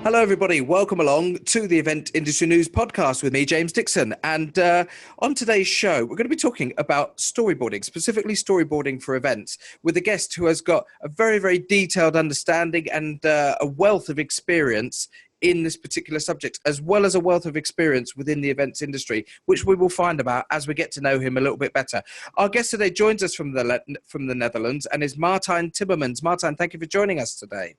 Hello, everybody. Welcome along to the Event Industry News podcast with me, James Dickson. And on today's show, we're going to be talking about storyboarding, specifically storyboarding for events, with a guest who has got a very, very detailed understanding and a wealth of experience in this particular subject, as well as a wealth of experience within the events industry, which we will find about as we get to know him a little bit better. Our guest today joins us from the Netherlands and is Martijn Timmermans. Martijn, thank you for joining us today.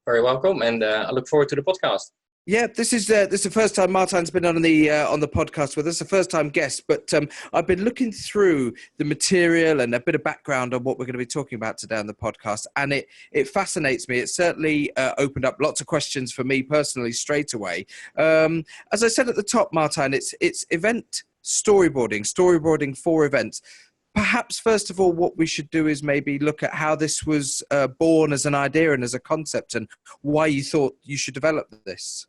Very welcome, and I look forward to the podcast. Yeah, this is the first time Martijn's been on the podcast with us, the first time guest. But I've been looking through the material and a bit of background on what we're going to be talking about today on the podcast, and it fascinates me. It certainly opened up lots of questions for me personally straight away. As I said at the top, Martijn, it's event storyboarding for events. Perhaps, first of all, what we should do is maybe look at how this was born as an idea and as a concept, and why you thought you should develop this.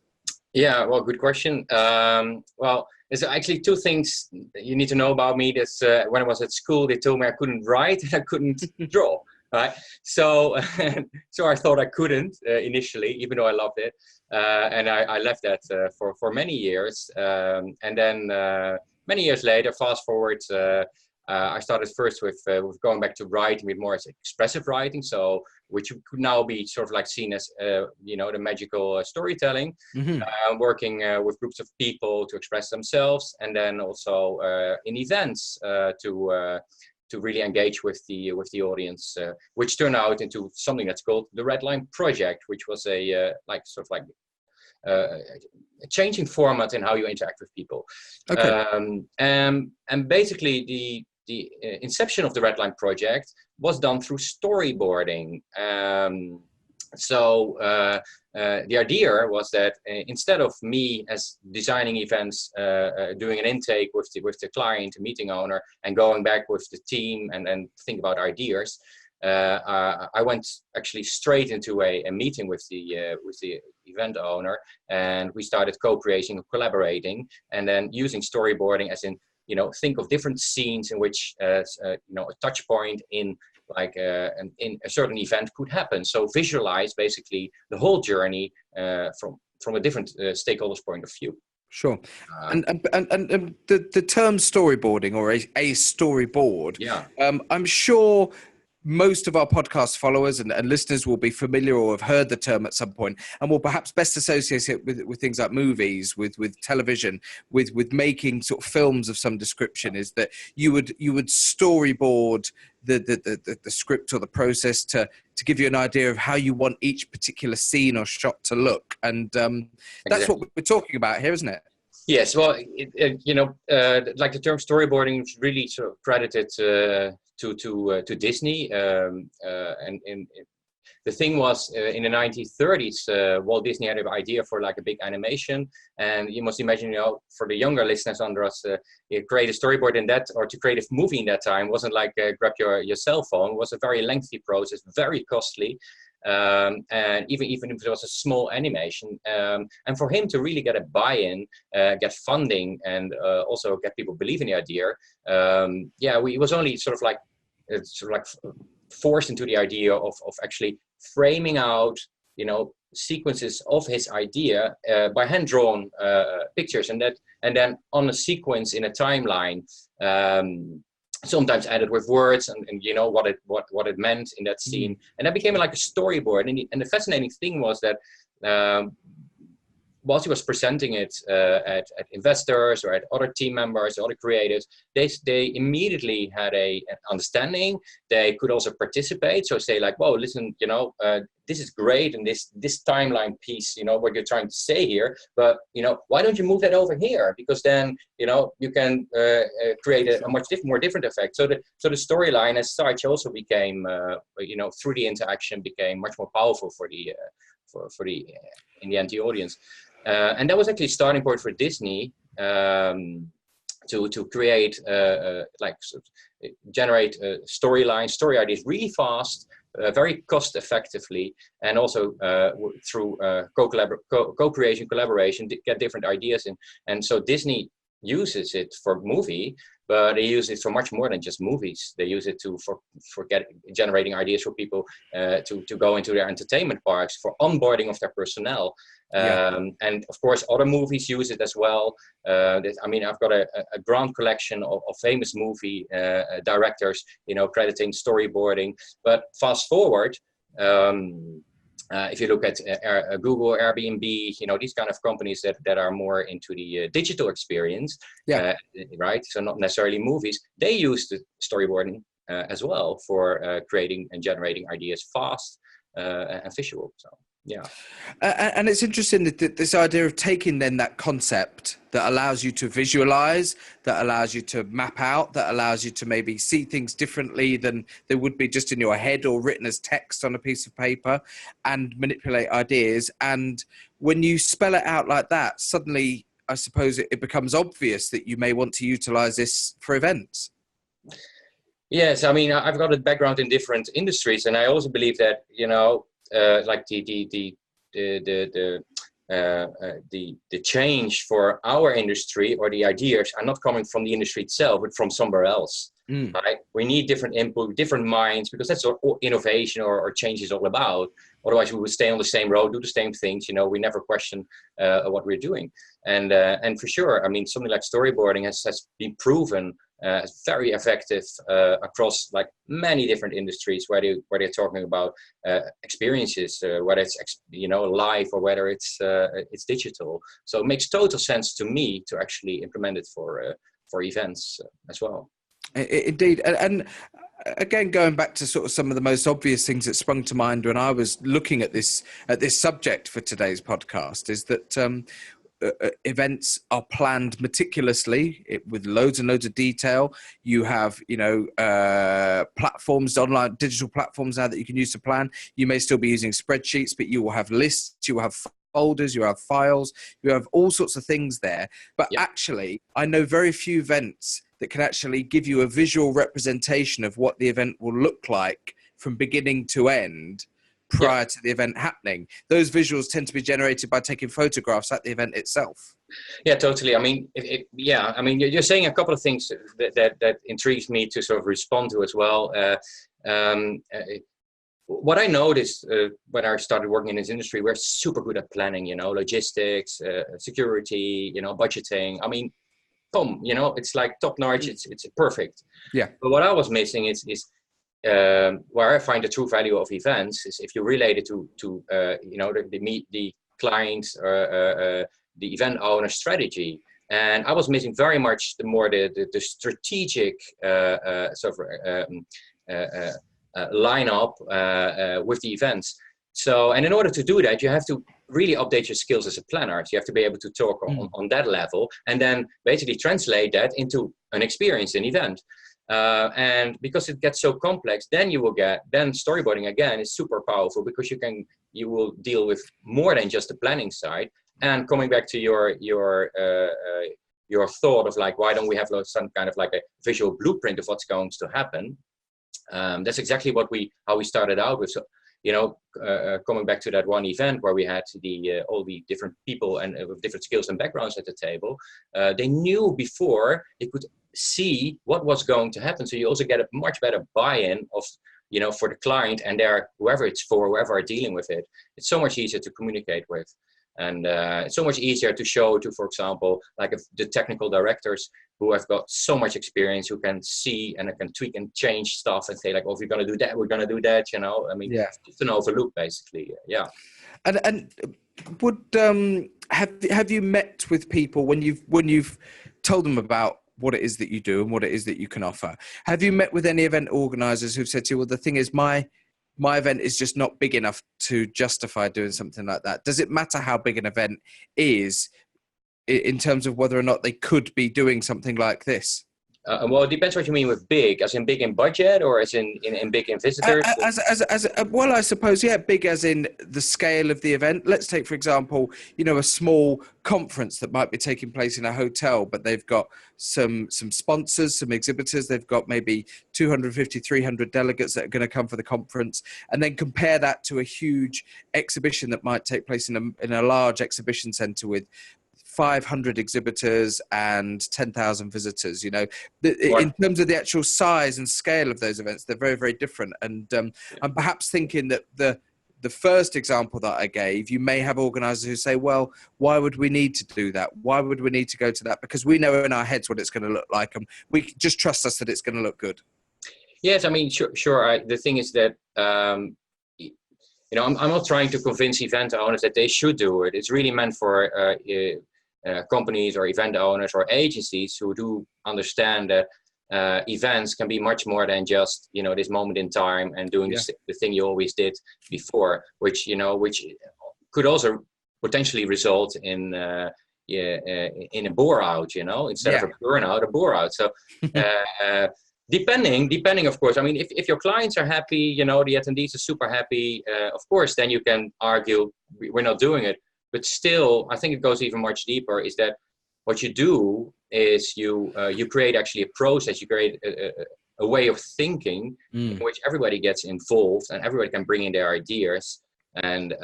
Yeah, well, good question. Well, there's actually two things you need to know about me. That's when I was at school, they told me I couldn't write and I couldn't draw. Right, so I thought I couldn't initially, even though I loved it, and I left that for many years, and then many years later, fast forward. I started first with going back to writing, with more as expressive writing, so which could now be sort of like seen as the magical storytelling, working with groups of people to express themselves, and then also in events to really engage with the audience, which turned out into something that's called the Red Line Project, which was a changing format in how you interact with people. Okay. And basically the inception of the Red Line Project was done through storyboarding. So the idea was that instead of me as designing events, doing an intake with the client, the meeting owner, and going back with the team and think about ideas, I went actually straight into a meeting with the event owner, and we started co-creating and collaborating, and then using storyboarding as in, think of different scenes in which a touch point in in a certain event could happen. So visualize basically the whole journey from a different stakeholder's point of view. Sure. And the term storyboarding, or a storyboard, yeah. I'm sure most of our podcast followers and listeners will be familiar or have heard the term at some point, and will perhaps best associate it with things like movies, with television, with making sort of films of some description. Is that you would storyboard the script or the process to give you an idea of how you want each particular scene or shot to look, and that's what we're talking about here, isn't it? Yes, well, like the term storyboarding is really sort of credited to Disney, and the thing was in the 1930s, Walt Disney had an idea for like a big animation, and you must imagine, for the younger listeners under us, create a storyboard in that, or to create a movie in that time wasn't like grab your cell phone. It was a very lengthy process, very costly. And even if it was a small animation, and for him to really get a buy-in, get funding, and also get people believe in the idea, he was only sort of like forced into the idea of actually framing out sequences of his idea by hand-drawn pictures, and then on a sequence in a timeline. Sometimes added with words and what it meant in that scene, and that became like a storyboard. And the fascinating thing was that whilst he was presenting it at investors or at other team members, other creatives, they immediately had an understanding. They could also participate. So say like, whoa, listen, this is great, and this timeline piece, what you're trying to say here, but why don't you move that over here? Because then you can create a much more different effect. So the storyline as such also became through the interaction became much more powerful for the in the end the audience. And that was actually a starting point for Disney to create generate storylines, story ideas really fast, very cost effectively, and also through co-creation, collaboration, get different ideas in. And so Disney uses it for movie, but they use it for much more than just movies. They use it for generating ideas for people to go into their entertainment parks, for onboarding of their personnel. And of course, other movies use it as well. I mean, I've got a grand collection of famous movie directors, crediting storyboarding. But fast forward, if you look at Google, Airbnb, these kind of companies that are more into the digital experience, right? So not necessarily movies. They use the storyboarding as well for creating and generating ideas fast and visual. So. Yeah. And it's interesting that this idea of taking then that concept that allows you to visualize, that allows you to map out, that allows you to maybe see things differently than they would be just in your head or written as text on a piece of paper, and manipulate ideas. And when you spell it out like that, suddenly, I suppose it becomes obvious that you may want to utilize this for events. Yes, I mean, I've got a background in different industries, and I also believe that, like the change for our industry or the ideas are not coming from the industry itself, but from somewhere else. Right? We need different input, different minds, because that's what innovation or change is all about. Otherwise, we would stay on the same road, do the same things. We never question what we're doing. And for sure, I mean, something like storyboarding has been proven very effective across like many different industries, where they're talking about experiences, whether it's live or whether it's digital. So it makes total sense to me to actually implement it for events as well. Indeed. And again, going back to sort of some of the most obvious things that sprung to mind when I was looking at this subject for today's podcast is that events are planned meticulously with loads and loads of detail. You have, platforms, online digital platforms now that you can use to plan. You may still be using spreadsheets, but you will have lists, you will have folders, you have files, you have all sorts of things there. But actually, I know very few events that can actually give you a visual representation of what the event will look like from beginning to end prior to the event happening. Those visuals tend to be generated by taking photographs at the event itself. Yeah, totally. I mean, you're saying a couple of things that intrigues me to sort of respond to as well. What I noticed when I started working in this industry, we're super good at planning, logistics, security, budgeting. I mean, boom, it's like top notch. It's perfect. Yeah. But what I was missing is where I find the true value of events is if you relate it to the client or the event owner strategy. And I was missing very much the strategic line up with the events. So, and in order to do that, you have to really update your skills as a planner. So you have to be able to talk on that level, and then basically translate that into an experience, an event. And because it gets so complex, then storyboarding again is super powerful, because you will deal with more than just the planning side. And coming back to your thought of like, why don't we have some kind of like a visual blueprint of what's going to happen? That's exactly how we started out with. So, coming back to that one event where we had all the different people and with different skills and backgrounds at the table, they knew before they could see what was going to happen. So you also get a much better buy-in of, for the client and whoever it's for, whoever are dealing with it. It's so much easier to communicate with. And it's so much easier to show to, for example, like the technical directors who have got so much experience, who can see and can tweak and change stuff and say like, oh, if you're going to do that, we're going to do that, I mean, it's just an overlook basically. Yeah. And would, have you met with people when you've told them about what it is that you do and what it is that you can offer? Have you met with any event organizers who've said to you, well, the thing is my event is just not big enough to justify doing something like that? Does it matter how big an event is in terms of whether or not they could be doing something like this? Well, it depends what you mean with big, as in big in budget or as in big in visitors? Well, I suppose, big as in the scale of the event. Let's take, for example, a small conference that might be taking place in a hotel, but they've got some sponsors, some exhibitors. They've got maybe 250, 300 delegates that are going to come for the conference, and then compare that to a huge exhibition that might take place in a large exhibition center with 500 exhibitors and 10,000 visitors. In Right. terms of the actual size and scale of those events, they're very, very different. And I'm perhaps thinking that the first example that I gave, you may have organisers who say, well, why would we need to do that? Why would we need to go to that? Because we know in our heads what it's going to look like, and we just trust us that it's going to look good. Yes, I mean, sure. The thing is that, I'm not trying to convince event owners that they should do it. It's really meant for companies or event owners or agencies who do understand that events can be much more than just, this moment in time and doing the thing you always did before, which could also potentially result in a bore out, instead of a burnout, a bore out. So depending, of course, I mean, if your clients are happy, the attendees are super happy, of course, then you can argue we're not doing it. But still, I think it goes even much deeper, is that what you do is you create actually a process, you create a way of thinking in which everybody gets involved and everybody can bring in their ideas. And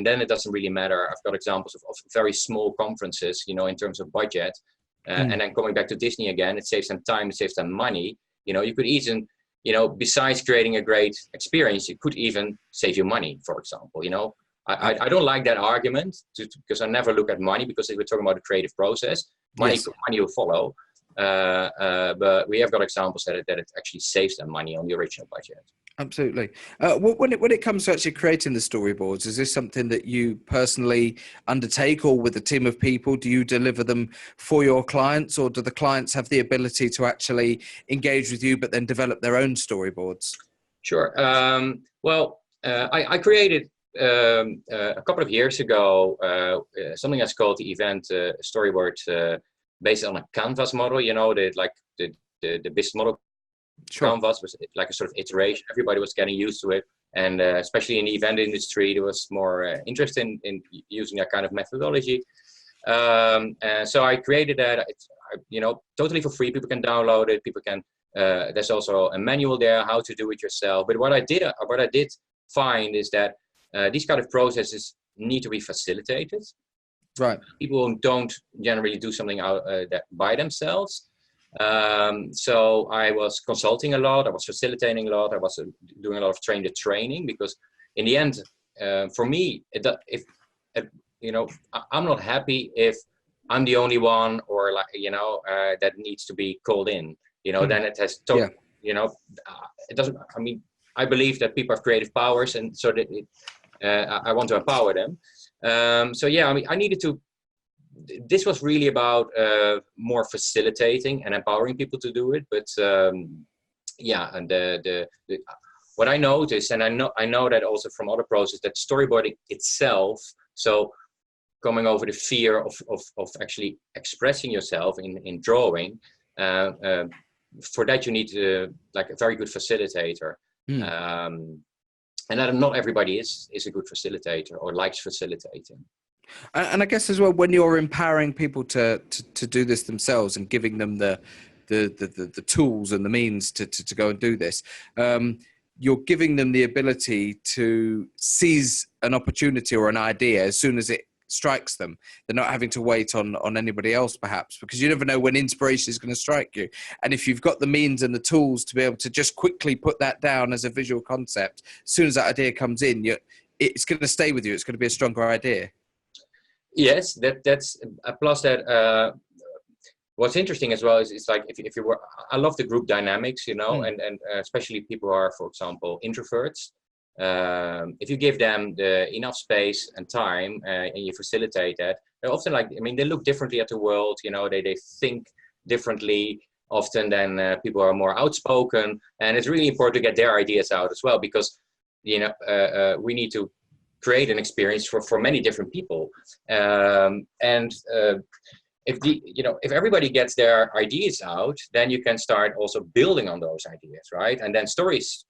then it doesn't really matter. I've got examples of very small conferences, in terms of budget. And then coming back to Disney again, it saves them time, it saves them money. You could even, besides creating a great experience, it could even save you money, for example. I don't like that argument because I never look at money, because we're talking about a creative process. Money will follow. But we have got examples that it actually saves them money on the original budget. Absolutely. When it comes to actually creating the storyboards, is this something that you personally undertake, or with a team of people? Do you deliver them for your clients, or do the clients have the ability to actually engage with you but then develop their own storyboards? Sure. I created a couple of years ago something that's called the event storyboard, based on a canvas model. The business model. Sure. Canvas was like a sort of iteration. Everybody was getting used to it, and especially in the event industry, there was more interest in using that kind of methodology. So I created that. It's, totally for free. People can download it. People can. There's also a manual there how to do it yourself. But what I did find is that these kind of processes need to be facilitated. Right. People don't generally do something out that by themselves. So I was consulting a lot, I was facilitating a lot, I was doing a lot of training, because in the end, for me, I'm not happy if I'm the only one, or that needs to be called in, then it has to, it doesn't, I mean, I believe that people have creative powers, and so that I want to empower them. I needed to. This was really about more facilitating and empowering people to do it. But what I noticed, and I know that also from other processes, that storyboarding itself, so coming over the fear of actually expressing yourself in drawing, for that you need a very good facilitator. And that not everybody is a good facilitator or likes facilitating. And I guess as well, when you're empowering people to do this themselves and giving them the tools and the means to go and do this, you're giving them the ability to seize an opportunity or an idea as soon as it strikes them. They're not having to wait on anybody else, perhaps, because you never know when inspiration is going to strike you. And if you've got the means and the tools to be able to just quickly put that down as a visual concept, as soon as that idea comes in, it's going to stay with you. It's going to be a stronger idea. Yes, that's a plus. That what's interesting as well is it's like if you were, I love the group dynamics, and especially people who are, for example, introverts. If you give them enough space and time, and you facilitate that, they're often they look differently at the world. They think differently often than people who are more outspoken, and it's really important to get their ideas out as well, because we need to create an experience for many different people, if everybody gets their ideas out, then you can start also building on those ideas, right? And then stories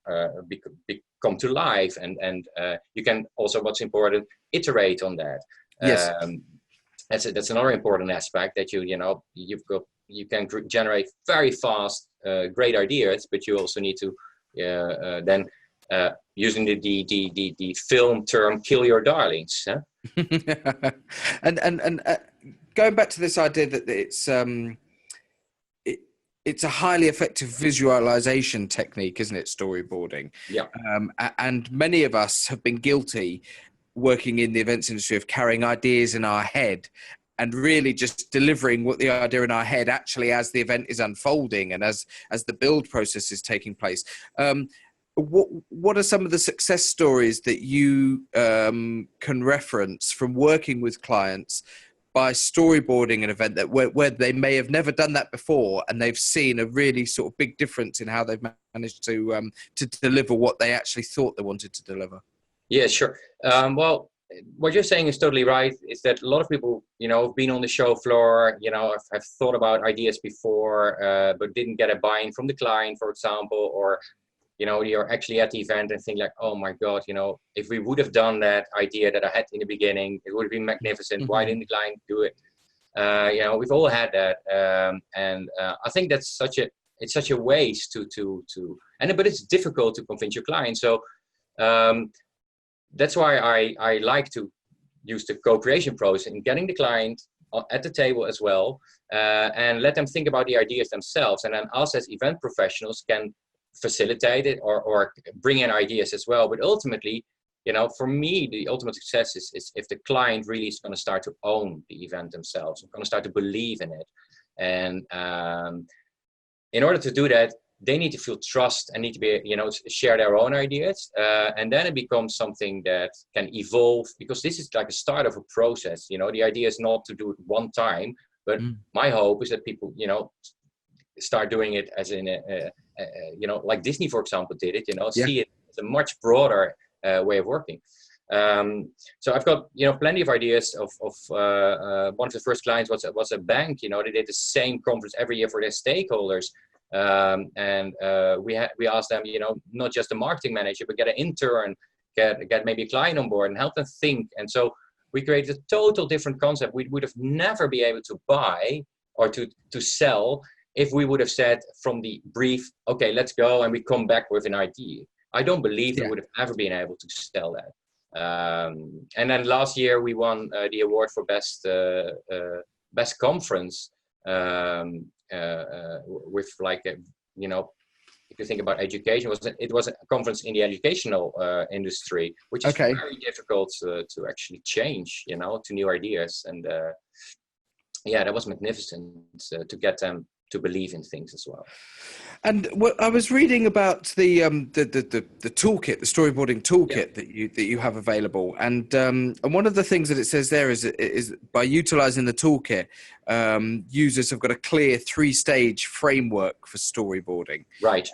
come to life, and you can also, what's important, iterate on that. Yes. That's another important aspect, that you can generate very fast great ideas, but you also need to then using the film term, kill your darlings. Huh? and going back to this idea that it's a highly effective visualization technique, isn't it? Storyboarding. Yeah. And many of us have been guilty working in the events industry of carrying ideas in our head and really just delivering what the idea in our head actually as the event is unfolding and as the build process is taking place. What are some of the success stories that you can reference from working with clients by storyboarding an event that where they may have never done that before and they've seen a really sort of big difference in how they've managed to deliver what they actually thought they wanted to deliver? Yeah, sure. Well, what you're saying is totally right. Is that a lot of people, have been on the show floor, have thought about ideas before, but didn't get a buy-in from the client, for example, or, you're actually at the event and think like, oh my God, if we would have done that idea that I had in the beginning, it would have been magnificent. Why didn't the client do it? We've all had that. And I think that's it's such a waste but it's difficult to convince your client. So, that's why I like to use the co-creation process in getting the client at the table as well, and let them think about the ideas themselves. And then us as event professionals can facilitate it or bring in ideas as well. But ultimately, for me, the ultimate success is if the client really is going to start to own the event themselves, going to start to believe in it. And in order to do that, they need to feel trust and need to be, share their own ideas. And then it becomes something that can evolve, because this is like a start of a process. The idea is not to do it one time, but my hope is that people, start doing it as in, like Disney, for example, did it, see it as a much broader way of working. So I've got, plenty of ideas of one of the first clients was a bank, they did the same conference every year for their stakeholders. And we asked them, not just a marketing manager, but get an intern, get maybe a client on board and help them think. And so we created a total different concept. We would have never be able to buy or to sell if we would have said from the brief, okay, let's go, and we come back with an idea. I don't believe we would have ever been able to sell that. And then last year we won the award for best conference. With like if you think about education, it was a conference in the educational industry, which is very difficult to actually change, to new ideas. And that was magnificent to get them to believe in things as well. And I was reading about the toolkit, the storyboarding toolkit that you have available, and one of the things that it says there is by utilizing the toolkit, users have got a clear 3-stage framework for storyboarding. Right.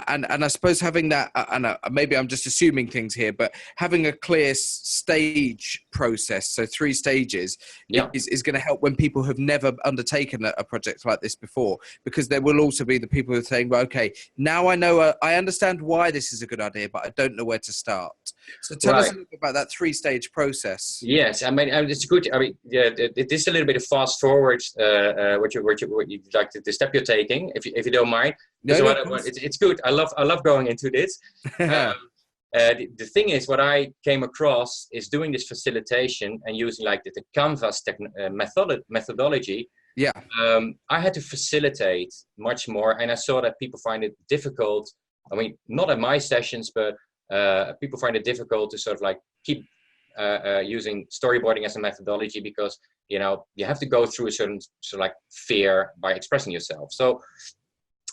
And I suppose having that, and maybe I'm just assuming things here, but having a clear stage process, so 3 stages, is going to help when people have never undertaken a project like this before, because there will also be the people who are saying, well, okay, now I know, I understand why this is a good idea, but I don't know where to start. So tell us a little bit about that 3-stage process. Yes, I mean, it's good. I mean, it is a little bit of fast forward, what you like the step you're taking, if you don't mind. It's good. I love going into this. The thing is, what I came across is doing this facilitation and using like the Canvas methodology. Yeah. I had to facilitate much more, and I saw that people find it difficult. I mean, not at my sessions, but people find it difficult to sort of like keep using storyboarding as a methodology, because you have to go through a certain sort of like fear by expressing yourself. So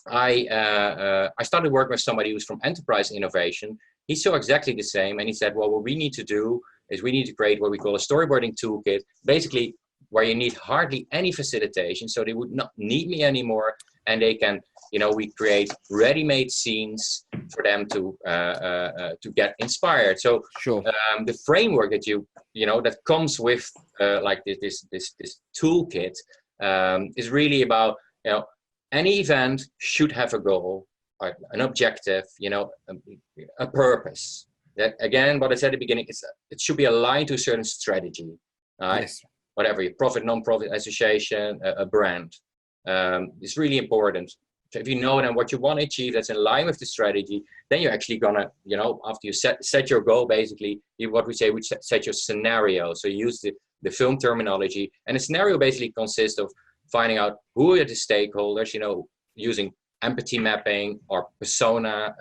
I started working with somebody who's from enterprise innovation. He saw exactly the same, and he said, well, what we need to do is we need to create what we call a storyboarding toolkit, basically where you need hardly any facilitation, so they would not need me anymore, and they can, we create ready-made scenes for them to get inspired. So the framework that that comes with like this toolkit is really about, any event should have a goal, an objective, a purpose. That, again, what I said at the beginning, it should be aligned to a certain strategy, right? Yes. Whatever, your profit, non-profit association, a brand. It's really important. So if you know then what you want to achieve that's in line with the strategy, then you're actually gonna, after you set your goal, basically, what we say, we set your scenario. So you use the film terminology. And a scenario basically consists of finding out who are the stakeholders, you know, using empathy mapping or persona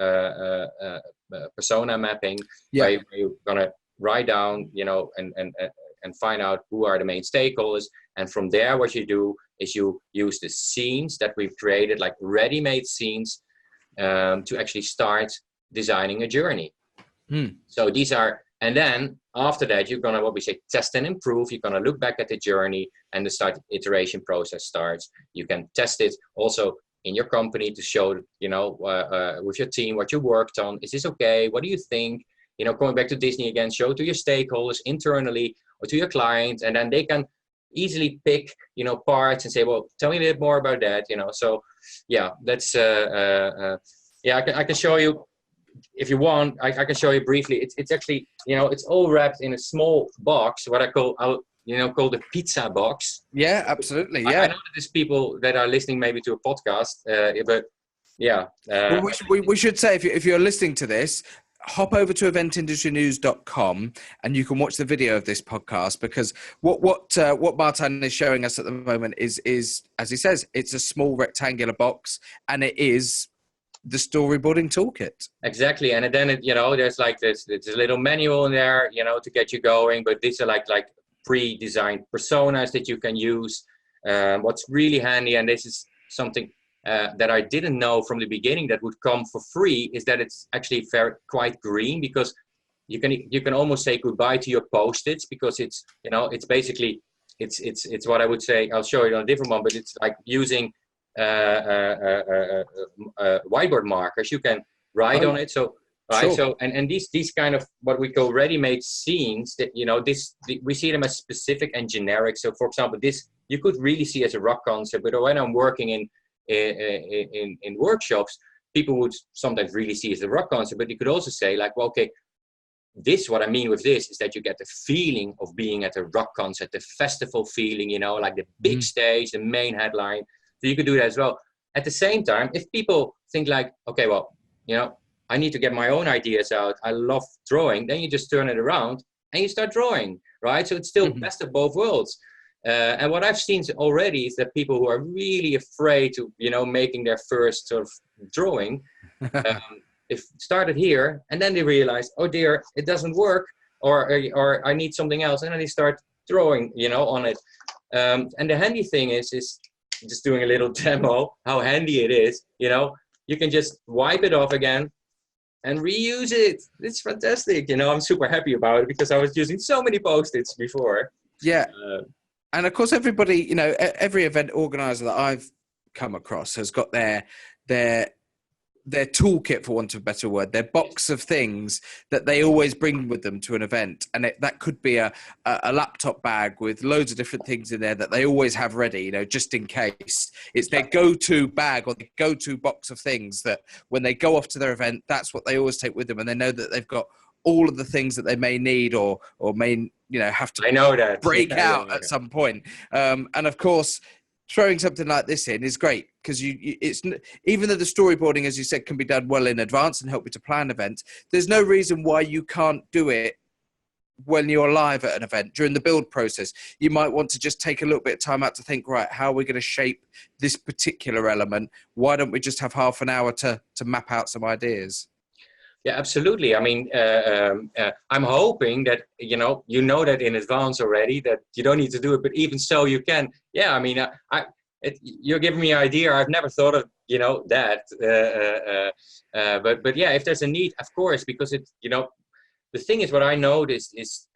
mapping, where you're gonna write down, you know, and find out who are the main stakeholders. And from there, what you do is you use the scenes that we've created, like ready-made scenes, to actually start designing a journey. So these are, and then after that, you're gonna, what we say, test and improve. You're gonna look back at the journey, and the iteration process starts. You can test it also in your company to show, you know, with your team what you worked on. Is this okay? What do you think? You know, going back to Disney again, show to your stakeholders internally or to your clients, and then they can easily pick, you know, parts and say, well, tell me a bit more about that, you know. So yeah, that's I can show you if you want. I can show you briefly. It's actually, you know, it's all wrapped in a small box, what I call the pizza box. Yeah, absolutely. Yeah. I know that there's people that are listening maybe to a podcast, but yeah. Well, we should say, if you're listening to this, hop over to eventindustrynews.com and you can watch the video of this podcast, because what Martijn is showing us at the moment is, as he says, it's a small rectangular box, and it is the storyboarding toolkit. Exactly. And then you know, there's like this a little manual in there, you know, to get you going, but these are like pre-designed personas that you can use. What's really handy, and this is something that I didn't know from the beginning that would come for free, is that it's actually quite green, because you can almost say goodbye to your post-its, because it's, you know, it's basically it's what I would say, I'll show you on a different one, but it's like using whiteboard markers. You can write on it. So right. Sure. So and these kind of what we call ready-made scenes, that, you know, we see them as specific and generic. So for example, this you could really see as a rock concert, but when I'm working in workshops, people would sometimes really see as a rock concert, but you could also say like, well, okay, what I mean with this is that you get the feeling of being at a rock concert, the festival feeling, you know, like the big stage, the main headline. So you could do that as well. At the same time, if people think like, okay, well, you know, I need to get my own ideas out, I love drawing, then you just turn it around and you start drawing, right? So it's still best of both worlds. And what I've seen already is that people who are really afraid to, you know, making their first sort of drawing, if started here, and then they realize, oh dear, it doesn't work, or I need something else, and then they start drawing, you know, on it. And the handy thing is just doing a little demo how handy it is. You know, you can just wipe it off again and reuse it. It's fantastic. You know, I'm super happy about it because I was using so many Post-its before. Yeah. And of course, everybody, you know, every event organizer that I've come across has got their toolkit, for want of a better word, their box of things that they always bring with them to an event. And that could be a laptop bag with loads of different things in there that they always have ready, you know, just in case. It's their go-to bag or the go-to box of things that when they go off to their event, that's what they always take with them. And they know that they've got all of the things that they may need or may, you know, have to break out at some point. And of course, throwing something like this in is great, because it's even though the storyboarding, as you said, can be done well in advance and help you to plan events, there's no reason why you can't do it when you're live at an event. During the build process, you might want to just take a little bit of time out to think, right, how are we going to shape this particular element? Why don't we just have half an hour to map out some ideas? Yeah, absolutely. I mean, I'm hoping that, you know that in advance already, that you don't need to do it, but even so you can. Yeah, I mean, you're giving me an idea. I've never thought of, you know, that. But yeah, if there's a need, of course, because it, you know, the thing is, what I noticed is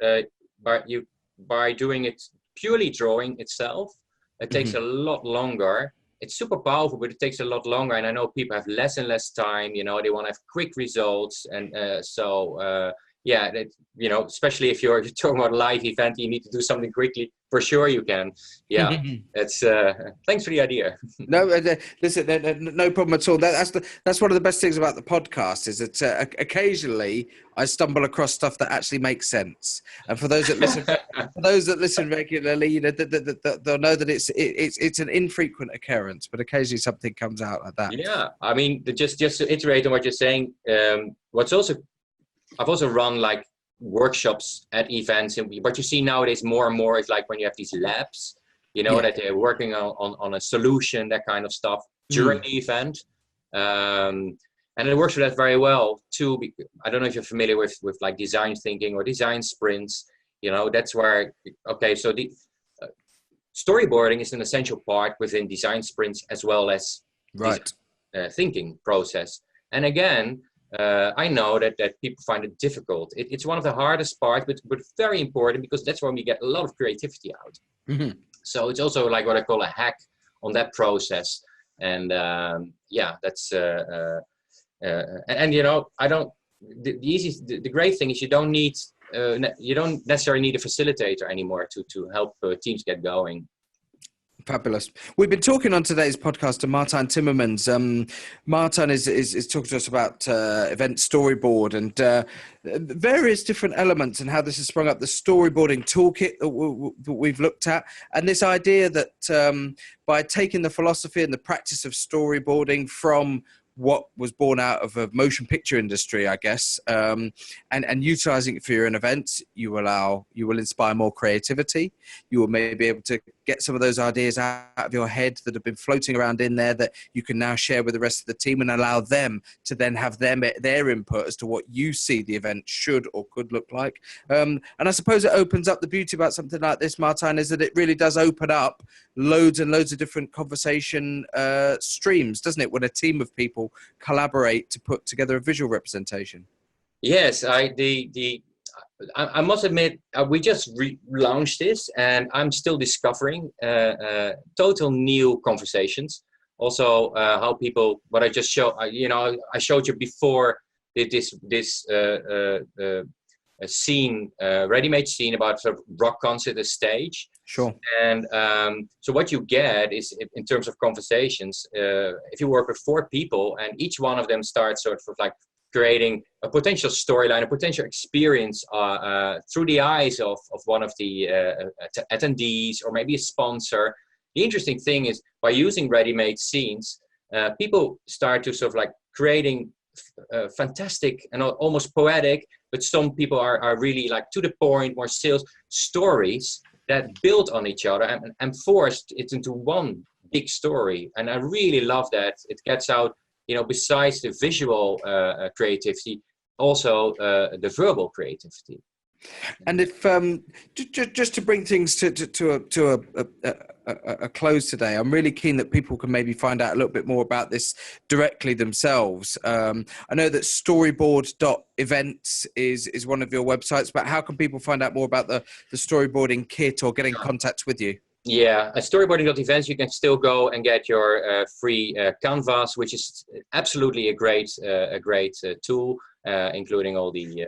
by doing it purely drawing itself, it takes a lot longer. It's super powerful, but it takes a lot longer. And I know people have less and less time, you know, they want to have quick results. And yeah, that, you know, especially if you're talking about a live event, you need to do something quickly. For sure you can. Yeah, that's thanks for the idea. No, listen, no problem at all. That's one of the best things about the podcast, is that occasionally I stumble across stuff that actually makes sense. And for those that listen, regularly, you know, they'll know that it's an infrequent occurrence, but occasionally something comes out like that. Yeah, I mean, just to iterate on what you're saying, I've also run like workshops at events. And what you see nowadays more and more is like when you have these labs, that they're working on a solution, that kind of stuff during the event. And it works for that very well too. I don't know if you're familiar with like design thinking or design sprints. That's where, so the storyboarding is an essential part within design sprints as well as thinking process. And again, I know that people find it difficult. It's one of the hardest parts, but very important, because that's when we get a lot of creativity out. Mm-hmm. So it's also like what I call a hack on that process. And that's the great thing is you don't necessarily need a facilitator anymore to help teams get going. Fabulous. We've been talking on today's podcast to Martijn Timmermans. Martijn is talking to us about event storyboard and various different elements and how this has sprung up, the storyboarding toolkit that we've looked at, and this idea that by taking the philosophy and the practice of storyboarding from what was born out of a motion picture industry, I guess, and utilizing it for your own events, you will inspire more creativity. You will maybe be able to get some of those ideas out of your head that have been floating around in there that you can now share with the rest of the team and allow them to then have their input as to what you see the event should or could look like. And I suppose it opens up, the beauty about something like this, Martijn, is that it really does open up loads and loads of different conversation streams, doesn't it, when a team of people collaborate to put together a visual representation? Yes, I must admit, we just launched this, and I'm still discovering total new conversations. Also, how people, what I just showed, I showed you before this scene, ready-made scene about sort of rock concert, a stage. Sure. And so what you get is, in terms of conversations, if you work with 4 people and each one of them starts sort of like creating a potential storyline, a potential experience through the eyes of one of the attendees or maybe a sponsor. The interesting thing is, by using ready-made scenes, people start to sort of like creating fantastic and almost poetic, but some people are really like to the point, more sales stories that build on each other and forced it into one big story. And I really love that. It gets out, besides the visual creativity, also the verbal creativity. And if just to bring things to a close today, I'm really keen that people can maybe find out a little bit more about this directly themselves. I know that storyboard.events is one of your websites, but how can people find out more about the storyboarding kit or get in contact with you? Yeah, at storyboarding.events, you can still go and get your free canvas, which is absolutely a great tool, including all the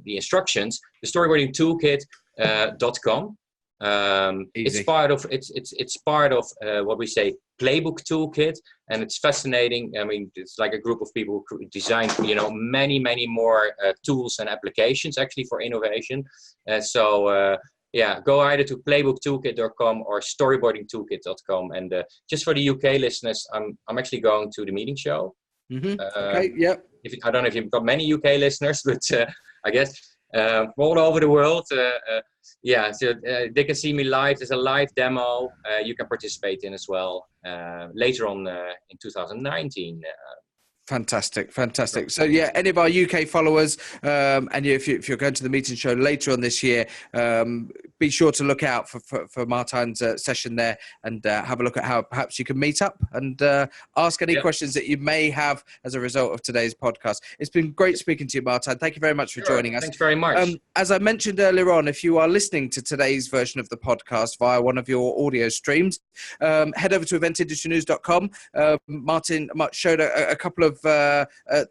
instructions. The storyboarding toolkit.com. It's part of what we say playbook toolkit, and it's fascinating. I mean, it's like a group of people who designed many more tools and applications actually for innovation. Go either to playbooktoolkit.com or storyboardingtoolkit.com. And just for the UK listeners, I'm actually going to the meeting show. Mm-hmm. Okay. Yep. I don't know if you've got many UK listeners, but I guess all over the world. So they can see me live. There's a live demo you can participate in as well later on in 2019. Fantastic. So yeah, any of our UK followers, and if you're going to the meeting show later on this year, be sure to look out for Martijn's session there, and have a look at how perhaps you can meet up and ask any questions that you may have as a result of today's podcast. It's been great speaking to you, Martijn. Thank you very much for joining us. Thanks very much. As I mentioned earlier on, if you are listening to today's version of the podcast via one of your audio streams, head over to eventindustrynews.com. Martin showed a couple of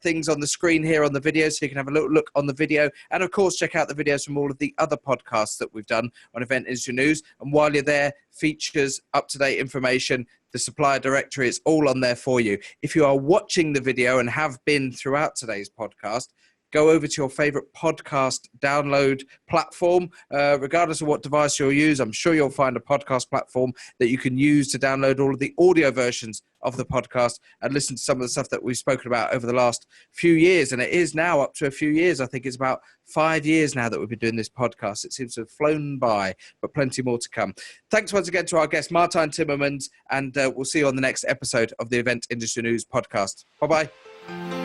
things on the screen here on the video, so you can have a little look on the video, and of course check out the videos from all of the other podcasts that we've done on Event Industry News. And while you're there, features, up-to-date information, the supplier directory, it's all on there for you. If you are watching the video and have been throughout today's podcast, go over to your favorite podcast download platform, regardless of what device you'll use. I'm sure you'll find a podcast platform that you can use to download all of the audio versions of the podcast and listen to some of the stuff that we've spoken about over the last few years. And it is now up to a few years. I think it's about 5 years now that we've been doing this podcast. It seems to have flown by, but plenty more to come. Thanks once again to our guest, Martijn Timmermans, and we'll see you on the next episode of the Event Industry News podcast. Bye-bye.